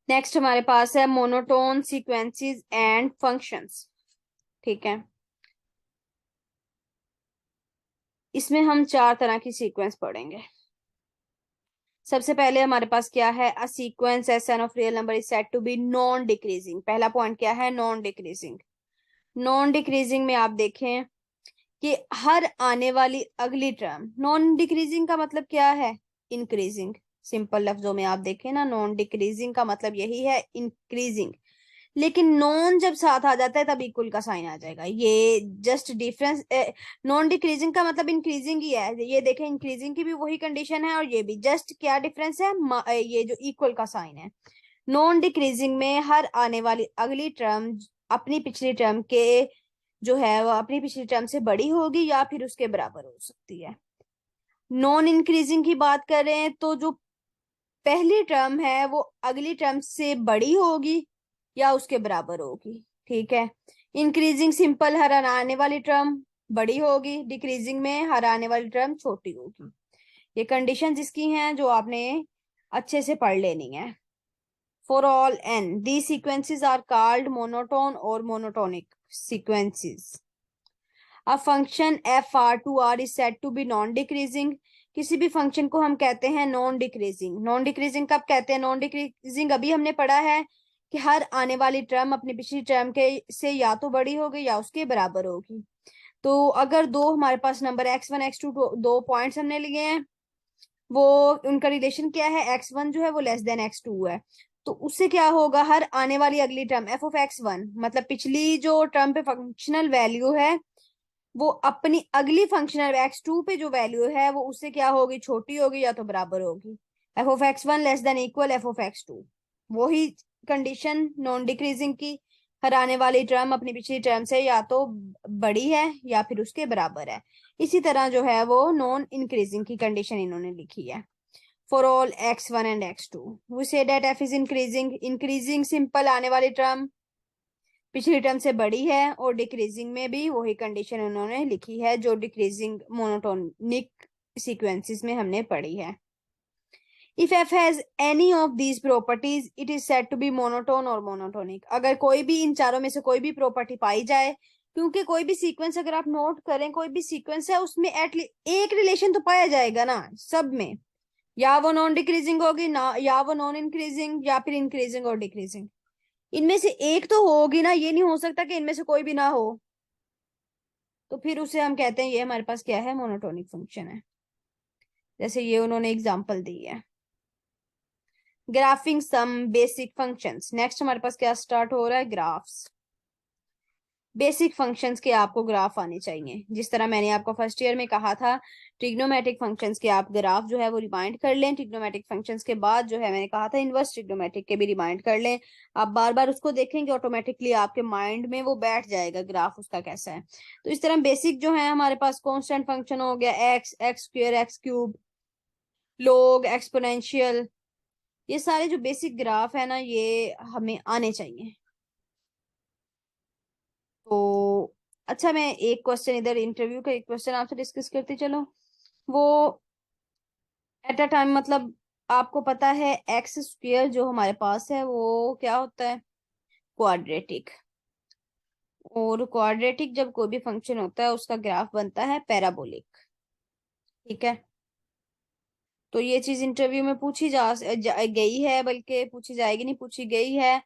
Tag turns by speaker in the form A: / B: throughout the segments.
A: Next हमारे पास है monotone sequences and functions. ठीक है, इसमें हम चार तरह की सीक्वेंस पढ़ेंगे। सबसे पहले हमारे पास क्या है, a sequence s n of real number is said to be non decreasing. पहला पॉइंट क्या है, नॉन डिक्रीजिंग। नॉन डिक्रीजिंग में आप देखें कि हर आने वाली अगली टर्म, नॉन डिक्रीजिंग का मतलब क्या है, इंक्रीजिंग। सिंपल लफ्जों में आप देखें ना, नॉन डिक्रीजिंग का मतलब यही है, इंक्रीजिंग। लेकिन नॉन जब साथ आ जाता है तब इक्वल का साइन आ जाएगा, ये जस्ट डिफरेंस। नॉन डिक्रीजिंग का मतलब इंक्रीजिंग ही है, ये देखें इंक्रीजिंग की भी वही कंडीशन है और ये भी, जस्ट क्या डिफरेंस है, ये जो इक्वल का साइन है। नॉन डिक्रीजिंग में हर आने वाली अगली टर्म अपनी पिछली टर्म के जो है वो अपनी पिछली टर्म से बड़ी होगी या फिर उसके बराबर हो सकती है। नॉन इंक्रीजिंग की बात करें तो जो पहली टर्म है वो अगली टर्म से बड़ी होगी या उसके बराबर होगी। ठीक है, इंक्रीजिंग सिंपल, हर आने वाली टर्म बड़ी होगी, डिक्रीजिंग में हर आने वाली टर्म छोटी होगी। ये कंडीशन जिसकी हैं जो आपने अच्छे से पढ़ लेनी है। For all n the sequences are called monotone और मोनोटोनिक सीक्वेंसेस। अब function f R to R is said to be non decreasing. किसी भी फंक्शन को हम कहते हैं नॉन डिक्रीजिंग। नॉन डिक्रीजिंग कब कहते हैं, नॉन डिक्रीजिंग अभी हमने पढ़ा है कि हर आने वाली टर्म अपनी पिछली टर्म के से या तो बड़ी होगी या उसके बराबर होगी। तो अगर दो हमारे पास number X one X two, दो पॉइंट्स हमने लिए हैं, वो उनका रिलेशन क्या है, एक्स वन जो है वो लेस देन एक्स टू है। तो उससे क्या होगा, हर आने वाली अगली term F of x one, मतलब पिछली जो टर्म पे फंक्शनल वैल्यू है वो अपनी अगली फंक्शनल एक्स टू पे जो वैल्यू है वो उससे क्या होगी, छोटी होगी या तो बराबर होगी। F of x one less than equal f of x two, वही कंडीशन नॉन डिक्रीजिंग की, हर आने वाली टर्म अपनी पिछली टर्म से या तो बड़ी है या फिर उसके बराबर है। इसी तरह जो है वो नॉन इंक्रीजिंग की कंडीशन इन्होंने लिखी है। For all x one and x two we say that f is increasing. Increasing simple, आने वाली टर्म पिछली टर्म से बड़ी है, और डिक्रीजिंग में भी वही कंडीशन उन्होंने लिखी है जो डिक्रीजिंग मोनोटोनिक सीक्वेंसेस में हमने पढ़ी है। If f has any of these properties it is said to be monotone और मोनोटोनिक। अगर कोई भी इन चारों में से कोई भी प्रॉपर्टी पाई जाए, क्योंकि कोई भी सीक्वेंस अगर आप नोट करें, कोई भी सीक्वेंस है उसमें एटलीस्ट एक रिलेशन तो पाया जाएगा ना सब में, या वो नॉन डिक्रीजिंग होगी ना, या वो नॉन इंक्रीजिंग, या फिर इंक्रीजिंग और डिक्रीजिंग। इनमें से एक तो होगी ना, ये नहीं हो सकता कि इनमें से कोई भी ना हो। तो फिर उसे हम कहते हैं ये हमारे पास क्या है, मोनोटोनिक फंक्शन है। जैसे ये उन्होंने एग्जांपल दी है, graphing some basic functions. Next हमारे पास क्या स्टार्ट हो रहा है, ग्राफ्स। बेसिक फंक्शंस के आपको ग्राफ आने चाहिए, जिस तरह मैंने आपको फर्स्ट ईयर में कहा था ट्रिग्नोमेट्रिक फंक्शंस के आप ग्राफ जो है वो रिमाइंड कर लें। ट्रिग्नोमेट्रिक फंक्शंस के बाद जो है मैंने कहा था इनवर्स ट्रिग्नोमेट्रिक के भी रिमाइंड कर लें। आप बार बार उसको देखेंगे ऑटोमेटिकली आपके माइंड में वो बैठ जाएगा ग्राफ उसका कैसा है। तो इस तरह बेसिक जो है हमारे पास कॉन्स्टेंट फंक्शन हो गया, x, x square, x cube, लोग, एक्सपोनेंशियल, ये सारे जो बेसिक ग्राफ है ना ये हमें आने चाहिए। तो अच्छा, मैं एक क्वेश्चन इधर इंटरव्यू का एक क्वेश्चन आपसे डिस्कस करती चलो। वो एट अ टाइम, मतलब आपको पता है एक्स स्क्वेयर जो हमारे पास है वो क्या होता है, क्वाड्रेटिक। और क्वाड्रेटिक जब कोई भी फंक्शन होता है उसका ग्राफ बनता है पैराबोलिक। ठीक है, तो ये चीज इंटरव्यू में पूछी गई है, बल्कि पूछी जाएगी नहीं, पूछी गई है।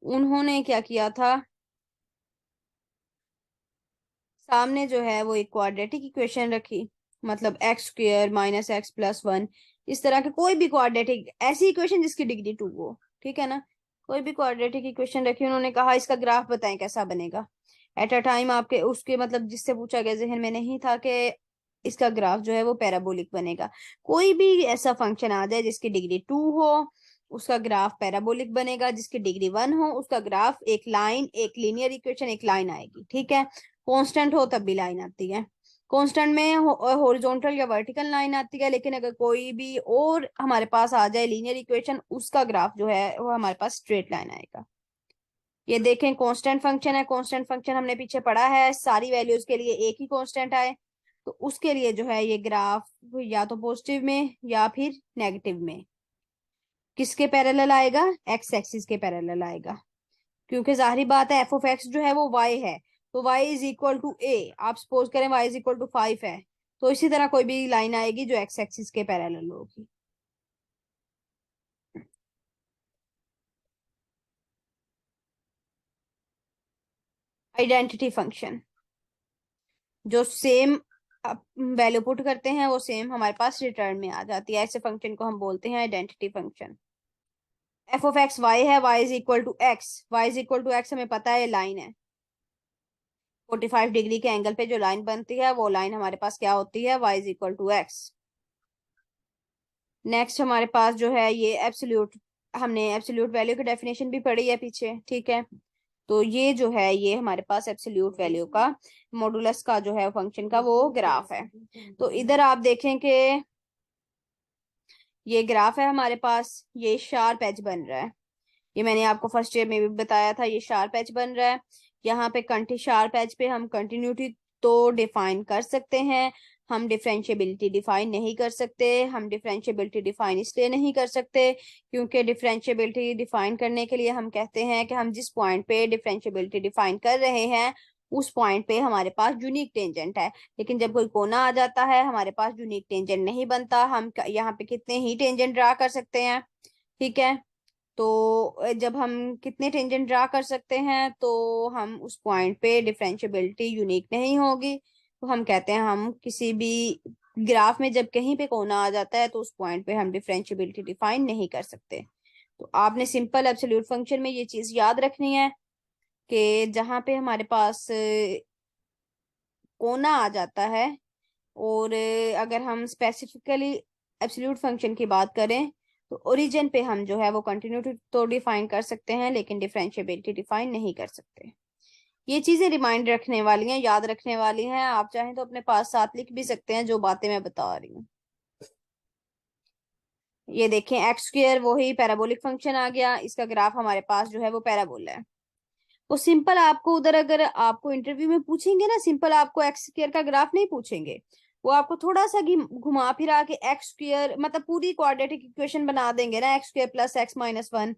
A: उन्होंने क्या किया था, सामने जो है वो एक क्वाड्रेटिक इक्वेशन रखी, मतलब x square minus x plus one, इस तरह के कोई भी क्वाड्रेटिक ऐसी इक्वेशन जिसकी डिग्री टू हो। ठीक है ना, कोई भी क्वाड्रेटिक इक्वेशन रखी, उन्होंने कहा इसका ग्राफ बताएं कैसा बनेगा। एट अ टाइम आपके उसके मतलब जिससे पूछा गया जहन में नहीं था कि इसका ग्राफ जो है वो पैराबोलिक बनेगा। कोई भी ऐसा फंक्शन आ जाए जिसकी डिग्री टू हो उसका ग्राफ पैराबोलिक बनेगा, जिसकी डिग्री वन हो उसका ग्राफ एक लाइन, एक लीनियर इक्वेशन, एक लाइन आएगी। ठीक है, कांस्टेंट हो तब भी लाइन आती है, कांस्टेंट में हॉरिजॉन्टल या वर्टिकल लाइन आती है, लेकिन अगर कोई भी और हमारे पास आ जाए लीनियर इक्वेशन उसका ग्राफ जो है वो हमारे पास स्ट्रेट लाइन आएगा। ये देखें कांस्टेंट फंक्शन है, कांस्टेंट फंक्शन हमने पीछे पढ़ा है सारी वैल्यूज के लिए एक ही कांस्टेंट आए, तो उसके लिए जो है ये ग्राफ या तो पॉजिटिव में या फिर नेगेटिव में किसके पैरेलल आएगा? एक्स एक्सिस के पैरेलल आएगा, क्योंकि जाहिर बात है एफ ऑफ एक्स जो है वो वाई है, तो वाई इज इक्वल टू ए। आप सपोज करें वाई इज इक्वल टू 5 है, तो इसी तरह कोई भी लाइन आएगी जो एक्स एक्सिस के पैरेलल होगी। आइडेंटिटी फंक्शन, जो सेम वैल्यू पुट करते हैं वो सेम हमारे पास रिटर्न में आ जाती है, ऐसे फंक्शन को हम बोलते हैं identity function. F of X Y है, Y is equal to X, Y is equal to X हमें पता है लाइन है, 45 डिग्री के एंगल पे जो लाइन बनती है वो लाइन हमारे पास क्या होती है? Y is equal to x. Next हमारे पास जो है ये एब्सोल्यूट, हमने एब्सोल्यूट वैल्यू की डेफिनेशन भी पढ़ी है पीछे, ठीक है। तो ये जो है ये हमारे पास एब्सोल्यूट वैल्यू का मॉडुलस का जो है फंक्शन का वो ग्राफ है। तो इधर आप देखें कि ये ग्राफ है हमारे पास, ये शार्प एज बन रहा है, ये मैंने आपको फर्स्ट ईयर में भी बताया था, ये शार्प एज बन रहा है। यहाँ पे शार्प एज पे हम कंटिन्यूटी तो डिफाइन कर सकते हैं, हम डिफरेंशिएबिलिटी डिफाइन नहीं कर सकते। हम डिफरेंशिएबिलिटी डिफाइन इसलिए नहीं कर सकते क्योंकि डिफरेंशिएबिलिटी डिफाइन करने के लिए हम कहते हैं कि हम जिस पॉइंट पे डिफरेंशिएबिलिटी डिफाइन कर रहे हैं उस पॉइंट पे हमारे पास यूनिक टेंजेंट है, लेकिन जब कोई कोना आ जाता है हमारे पास यूनिक टेंजेंट नहीं बनता। हम यहाँ पे कितने ही टेंजेंट ड्रा कर सकते हैं, ठीक है। तो जब हम कितने टेंजेंट ड्रा कर सकते हैं तो हम उस पॉइंट पे डिफरेंशिएबिलिटी यूनिक नहीं होगी, तो हम कहते हैं हम किसी भी ग्राफ में जब कहीं पे कोना आ जाता है तो उस पॉइंट पे हम डिफरेंशिएबिलिटी डिफाइन नहीं कर सकते। तो आपने सिंपल एब्सोल्यूट फंक्शन में ये चीज याद रखनी है कि जहां पे हमारे पास कोना आ जाता है, और अगर हम स्पेसिफिकली एब्सोल्यूट फंक्शन की बात करें तो ओरिजिन पे हम जो है वो कंटिन्यूटी तो डिफाइन कर सकते हैं लेकिन डिफरेंशिएबिलिटी डिफाइन नहीं कर सकते। ये चीजें रिमाइंड रखने वाली हैं, याद रखने वाली हैं, आप चाहें तो अपने पास साथ लिख भी सकते हैं जो बातें मैं बता रही हूँ। ये देखें एक्स स्क्वायर वही पैराबोलिक फंक्शन आ गया, इसका ग्राफ हमारे पास जो है वो पैराबोला है। वो सिंपल आपको उधर अगर आपको इंटरव्यू में पूछेंगे ना, सिंपल आपको एक्स स्क्वायर का ग्राफ नहीं पूछेंगे, वो आपको थोड़ा सा घुमा फिरा के एक्स स्क्वायर मतलब पूरी क्वाड्रेटिक इक्वेशन बना देंगे ना, x square plus x minus one,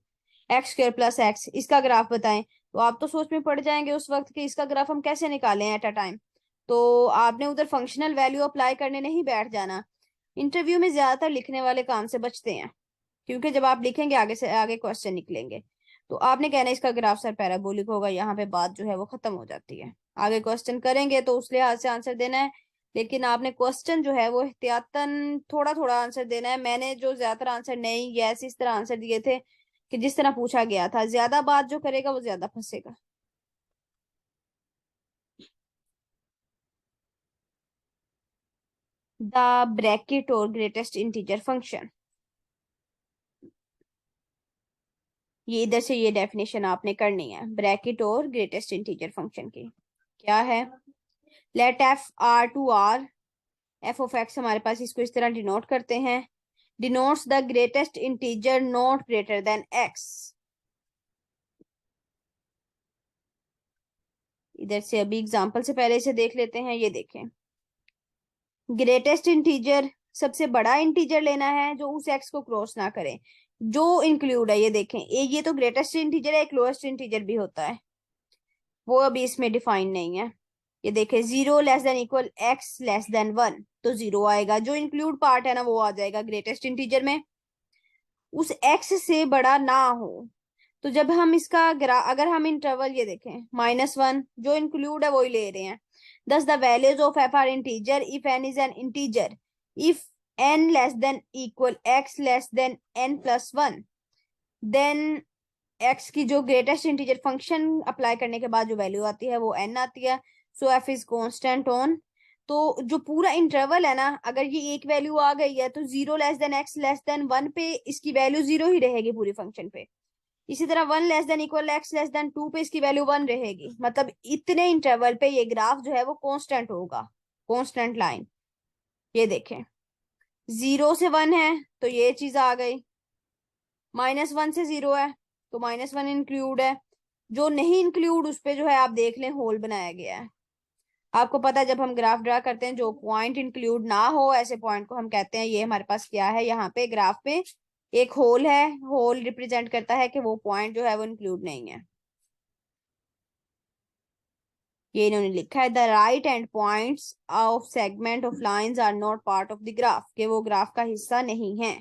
A: x square plus x, इसका ग्राफ बताएं, तो आप तो सोच में पड़ जाएंगे उस वक्त कि इसका ग्राफ हम कैसे निकालें एट अ टाइम। तो आपने उधर फंक्शनल वैल्यू अप्लाई करने नहीं बैठ जाना। इंटरव्यू में ज्यादातर लिखने वाले काम से बचते हैं, क्योंकि जब आप लिखेंगे आगे से आगे क्वेश्चन निकलेंगे, तो आपने कहना है इसका ग्राफ सर पैराबोलिक होगा, यहाँ पे बात जो है वो खत्म हो जाती है। आगे क्वेश्चन करेंगे तो उस लिहाज से आंसर देना है, लेकिन आपने क्वेश्चन जो है वो एहतियातन थोड़ा थोड़ा आंसर देना है। मैंने जो ज्यादातर आंसर नहीं यस इस तरह आंसर दिए थे कि जिस तरह पूछा गया था, ज्यादा बात जो करेगा वो ज्यादा फंसेगा। द ब्रैकेट और ग्रेटेस्ट इंटीजर फंक्शन, ये इधर से ये डेफिनेशन आपने करनी है ब्रैकेट और ग्रेटेस्ट इंटीजर फंक्शन की। क्या है? Let f R to R, f of x हमारे पास इसको इस तरह डिनोट करते हैं, denotes the greatest integer not greater than x. इधर से अभी एग्जांपल से पहले इसे देख लेते हैं। ये देखें, ग्रेटेस्ट इंटीजर सबसे बड़ा इंटीजर लेना है जो उस एक्स को क्रॉस ना करे, जो इंक्लूड है। ये देखें ये तो ग्रेटेस्ट इंटीजर है, एक लोएस्ट इंटीजर भी होता है, वो अभी इसमें डिफाइन नहीं है। ये देखें zero less than equal x less then one, तो जीरो आएगा, जो इंक्लूड पार्ट है ना वो आ जाएगा ग्रेटेस्ट इंटीजर में, उस एक्स से बड़ा ना हो। तो जब हम इसका अगर हम इंटरवल ये देखें माइनस वन, जो इंक्लूड है वही ले रहे हैं। Thus the values of f are integer if n is an integer, if n less than equal x less than n plus one, then x की जो ग्रेटेस्ट इंटीजर फंक्शन अप्लाई करने के बाद जो वैल्यू आती है वो एन आती है। सो एफ इज कॉन्स्टेंट ऑन, तो जो पूरा इंटरवल है ना, अगर ये एक वैल्यू आ गई है तो zero less than x less then one पे इसकी वैल्यू जीरो ही रहेगी पूरी फंक्शन पे। इसी तरह one less than equal x less than two पे इसकी वैल्यू वन रहेगी, मतलब इतने इंटरवल पे ये ग्राफ जो है वो कांस्टेंट होगा, कांस्टेंट लाइन। ये देखें जीरो से वन है तो ये चीज आ गई, माइनस वन से जीरो है तो माइनस वन इंक्लूड है, जो नहीं इंक्लूड उस पे जो है आप देख लें होल बनाया गया है। आपको पता है जब हम ग्राफ ड्रा करते हैं जो पॉइंट इंक्लूड ना हो ऐसे पॉइंट को हम कहते हैं ये हमारे पास क्या है यहाँ पे ग्राफ पे एक होल है, होल रिप्रेजेंट करता है कि वो पॉइंट जो है वो इंक्लूड नहीं है। ये इन्होंने लिखा है the right end points of segment of lines are not part of the graph, कि वो ग्राफ का हिस्सा नहीं है।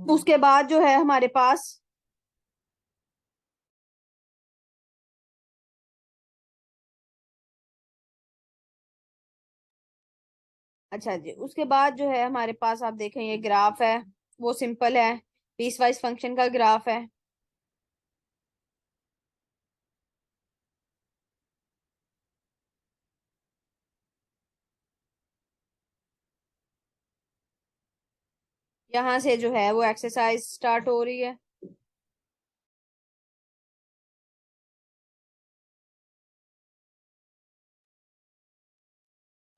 A: उसके बाद जो है हमारे पास, अच्छा जी, उसके बाद जो है हमारे पास आप देखें ये ग्राफ है, वो सिंपल है, पीस वाइज फंक्शन का ग्राफ है। यहाँ से जो है वो एक्सरसाइज स्टार्ट हो रही है।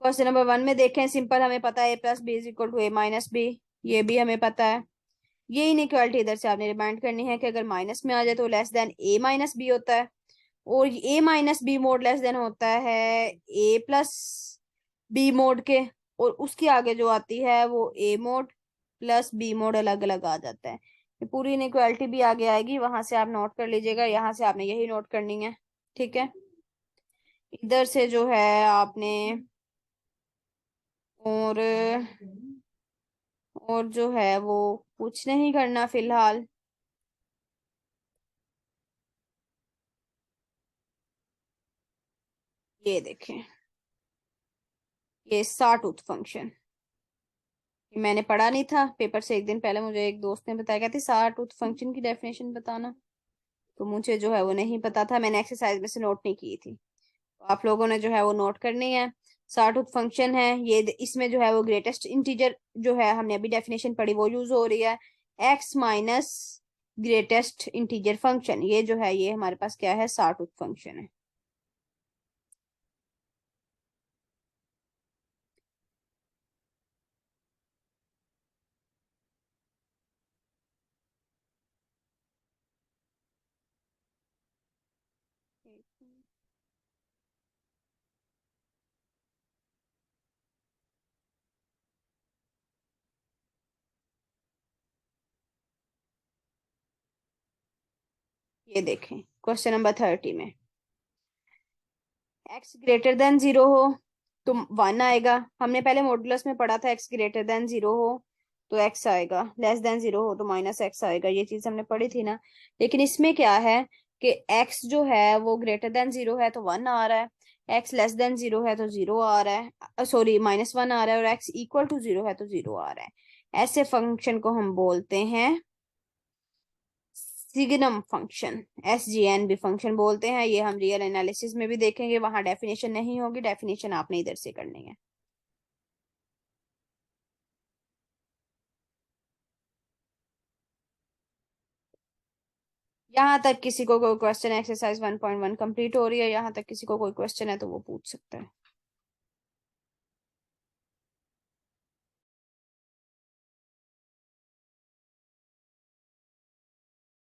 A: क्वेश्चन नंबर 1 में देखें, सिंपल, हमें पता है A plus B is equal to A minus B, ये भी हमें पता है। ये इनइक्वालिटी इधर से आपने रिमाइंड करनी है कि अगर माइनस में आ जाए तो less than A minus B होता है, और A minus B mod less than होता है ए प्लस बी मोड के, और उसके आगे जो आती है वो ए मोड प्लस बी मोड अलग अलग आ जाता है। ये पूरी इनइक्वालिटी भी आगे आएगी, वहां से आप नोट कर लीजिएगा, यहाँ से आपने यही नोट करनी है। ठीक है, इधर से जो है आपने, और जो है वो कुछ नहीं करना फिलहाल। ये देखें, ये साटूथ फंक्शन, मैंने पढ़ा नहीं था पेपर से एक दिन पहले, मुझे एक दोस्त ने बताया, कहती साटूथ फंक्शन की डेफिनेशन बताना, तो मुझे जो है वो नहीं पता था, मैंने एक्सरसाइज में से नोट नहीं की थी, तो आप लोगों ने जो है वो नोट करनी है। साटूथ फंक्शन है ये, इसमें जो है वो ग्रेटेस्ट इंटीजर जो है, हमने अभी डेफिनेशन पढ़ी वो यूज हो रही है, x minus greatest integer function, ये जो है ये हमारे पास क्या है, साटूथ फंक्शन है। ये देखें क्वेश्चन नंबर 30 में, एक्स ग्रेटर देन जीरो हो तो 1 आएगा, हमने पहले मॉडुलस में पढ़ा था एक्स ग्रेटर देन जीरो हो तो एक्स आएगा, लेस देन जीरो हो तो माइनस एक्स आएगा, ये चीज हमने पढ़ी थी ना। लेकिन इसमें क्या है कि एक्स जो है वो ग्रेटर देन जीरो है तो 1 आ रहा है, एक्स लेस देन जीरो है तो 0 आ रहा है, सॉरी -1 आ रहा है, और एक्स इक्वल टू 0 है तो 0 आ रहा है। ऐसे फंक्शन को हम बोलते हैं सिग्नम फंक्शन, एसजीएन भी फंक्शन बोलते हैं, ये हम रियल एनालिसिस में भी देखेंगे, वहां डेफिनेशन नहीं होगी, डेफिनेशन आपने इधर से करनी है। यहाँ तक किसी को कोई क्वेश्चन, एक्सरसाइज 1.1 कंप्लीट हो रही है, यहाँ तक किसी को कोई क्वेश्चन है तो वो पूछ सकता है।